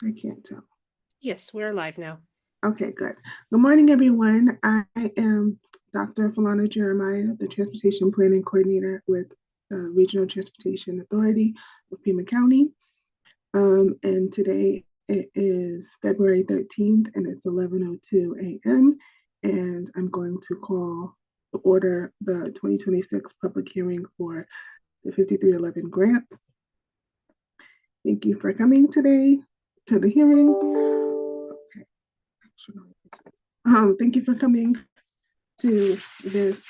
I can't tell. Yes, we're live now. Okay, good. Good morning, everyone. I am Dr. Falana Jeremiah, the Transportation Planning Coordinator with the Regional Transportation Authority of Pima County. And today it is February 13th and it's 11:02 a.m. And I'm going to call to order the 2026 public hearing for the 5311 grant. Thank you for coming today to the hearing. Okay. Thank you for coming to this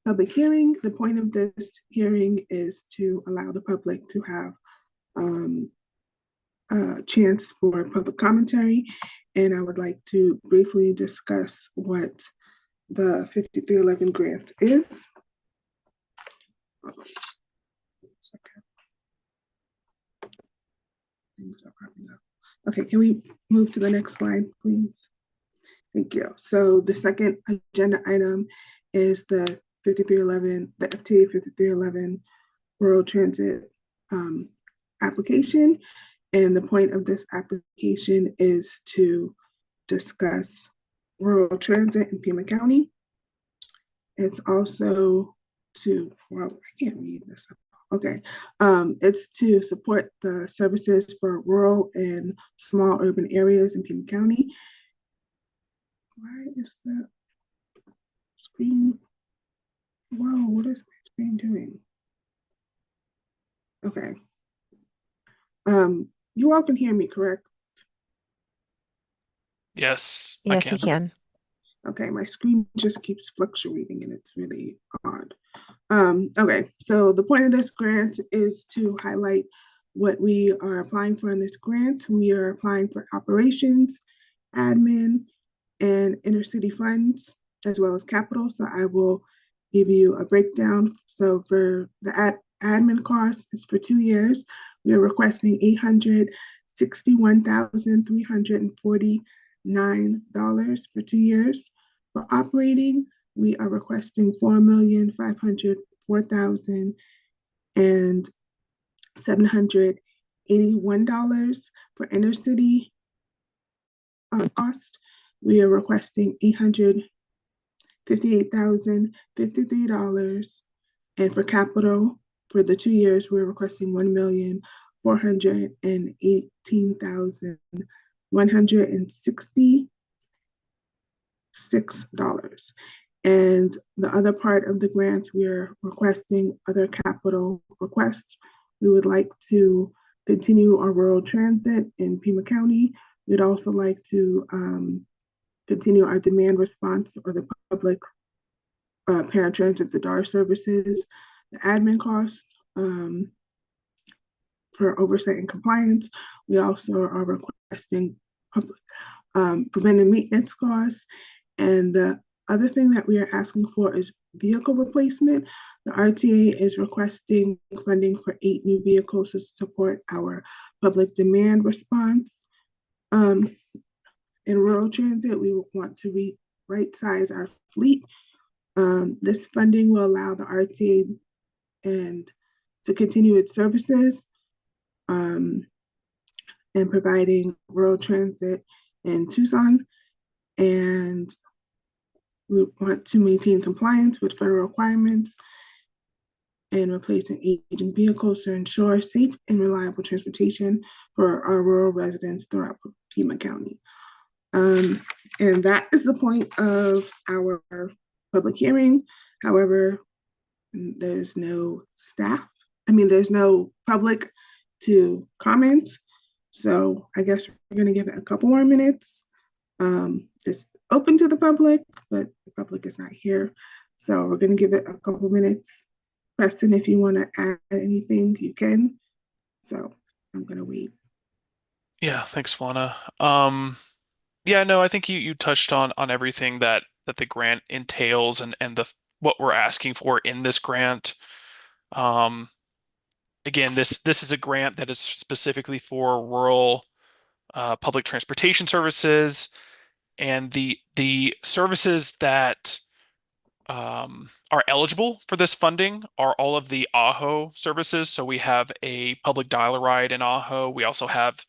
public hearing. The point of this hearing is to allow the public to have a chance for public commentary. And I would like to briefly discuss what the 5311 grant is. Okay, can we move to the next slide, please? Thank you. So the second agenda item is the 5311, the FTA 5311 Rural Transit application. And the point of this application is to discuss rural transit in Pima County. It's also well, I can't read this. Okay. It's to support the services for rural and small urban areas in Pima County. Why is the screen? Whoa, what is my screen doing? Okay. You all can hear me, correct? Yes, I Yes, we can. can. Okay, my screen just keeps fluctuating and it's really odd. Okay, so the point of this grant is to highlight what we are applying for in this grant. We are applying for operations, admin, and intercity funds, as well as capital. So I will give you a breakdown. So for the admin costs, it's for 2 years. We are requesting $861,349 for 2 years. For operating, we are requesting $4,504,781 for intercity cost. We are requesting $858,053. And for capital, for the 2 years, we're requesting $1,418,166. And the other part of the grant, we're requesting other capital requests. We would like to continue our rural transit in Pima County. We'd also like to continue our demand response or the public paratransit, the DAR services, the admin costs for oversight and compliance. We also are requesting public preventive maintenance costs. And the other thing that we are asking for is vehicle replacement. The RTA is requesting funding for 8 new vehicles to support our public demand response. In rural transit, we want to right-size our fleet. This funding will allow the RTA and to continue its services and providing rural transit in Tucson. And we want to maintain compliance with federal requirements and replacing aging vehicles to ensure safe and reliable transportation for our rural residents throughout Pima County. And that is the point of our public hearing. However, there's no staff. There's no public to comment. So I guess we're going to give it a couple more minutes. It's open to the public, but the public is not here. So we're going to give it a couple minutes. Preston, if you want to add anything, you can. So I'm going to wait. Yeah, thanks, Flana. Yeah, no, I think you touched on everything that the grant entails and the what we're asking for in this grant. Again, this is a grant that is specifically for rural public transportation services, and the services that are eligible for this funding are all of the Ajo services. So we have a public dial-a-ride in Ajo. We also have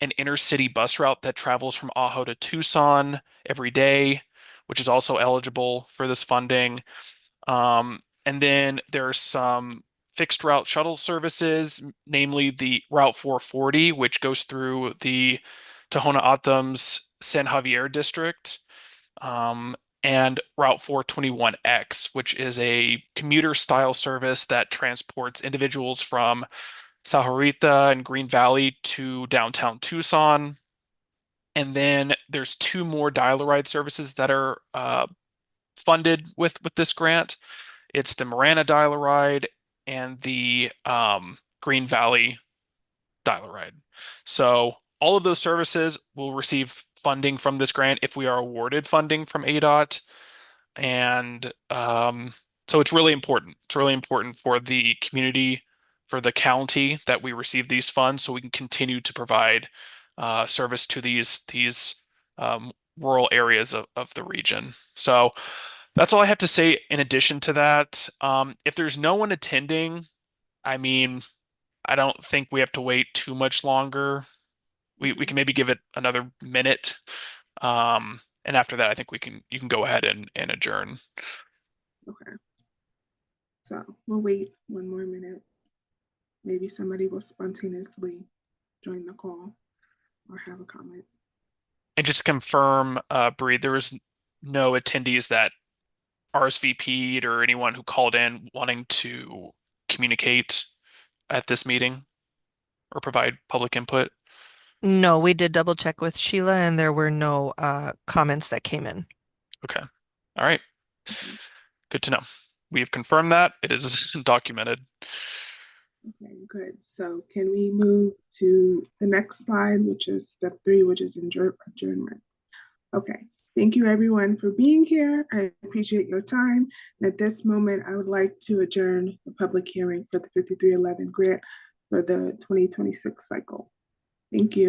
an intercity bus route that travels from Ajo to Tucson every day, which is also eligible for this funding. And then there's some fixed route shuttle services, namely the Route 440, which goes through the Tohono O'odham's San Javier district, and Route 421X, which is a commuter style service that transports individuals from Sahuarita and Green Valley to downtown Tucson. And then there's two more dial-a-ride services that are funded with this grant. It's the Marana dial-a-ride and the Green Valley dial-a-ride. So all of those services will receive funding from this grant if we are awarded funding from ADOT. And so it's really important. It's really important for the community, for the county, that we receive these funds so we can continue to provide service to these rural areas of the region. So that's all I have to say in addition to that. If there's no one attending, I mean, I don't think we have to wait too much longer. We can maybe give it another minute. And after that, I think you can go ahead and adjourn. Okay. So we'll wait one more minute. Maybe somebody will spontaneously join the call or have a comment. And just confirm, Bree, there was no attendees that RSVP'd or anyone who called in wanting to communicate at this meeting or provide public input. No, we did double check with Sheila and there were no comments that came in. Okay. All right. Good to know. We have confirmed that. It is documented. Okay, good. So can we move to the next slide, which is step 3, which is adjournment. Okay. Thank you everyone for being here. I appreciate your time. And at this moment, I would like to adjourn the public hearing for the 5311 grant for the 2026 cycle. Thank you.